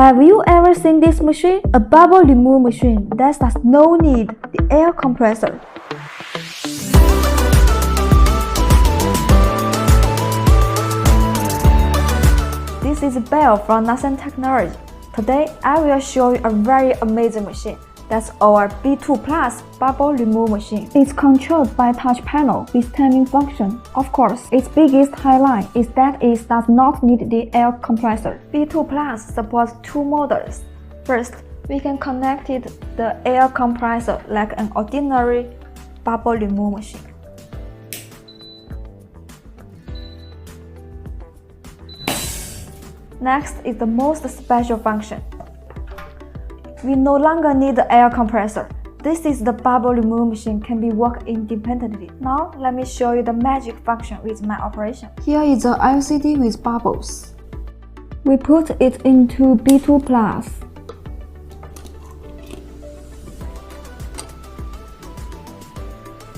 Have you ever seen this machine? A bubble removal machine that does not need the air compressor. This is Bell from Nasan Technology. Today, I will show you a very amazing machine. That's our B2 Plus bubble removal machine. It's controlled by a touch panel with timing function. Of course, its biggest highlight is that it does not need the air compressor. B2 Plus supports two models. First, we can connect the air compressor like an ordinary bubble removal machine. Next is the most special function. We no longer need the air compressor. This is the bubble removal machine can be worked independently. Now let me show you the magic function with my operation. Here is the LCD with bubbles. We put it into B2 Plus.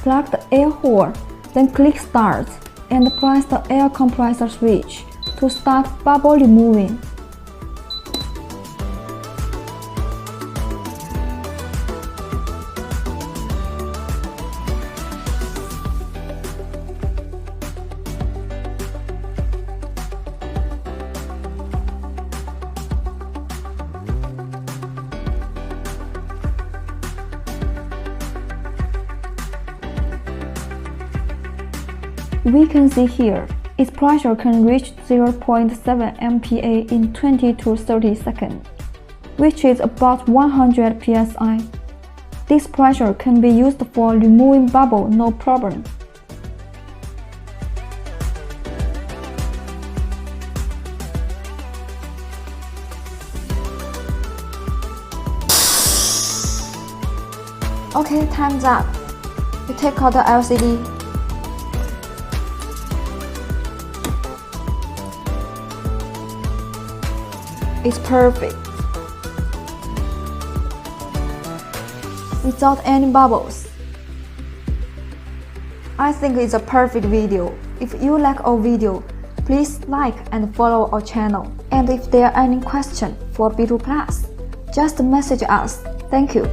Plug the air hole, then click Start and press the air compressor switch to start bubble removing. We can see here, its pressure can reach 0.7 MPa in 20 to 30 seconds, which is about 100 psi. This pressure can be used for removing bubble no problem. Okay, time's up. We take out the LCD. It's perfect. Without any bubbles. I think it's a perfect video. If you like our video, please like and follow our channel. And if there are any questions for B2 Plus, just message us. Thank you.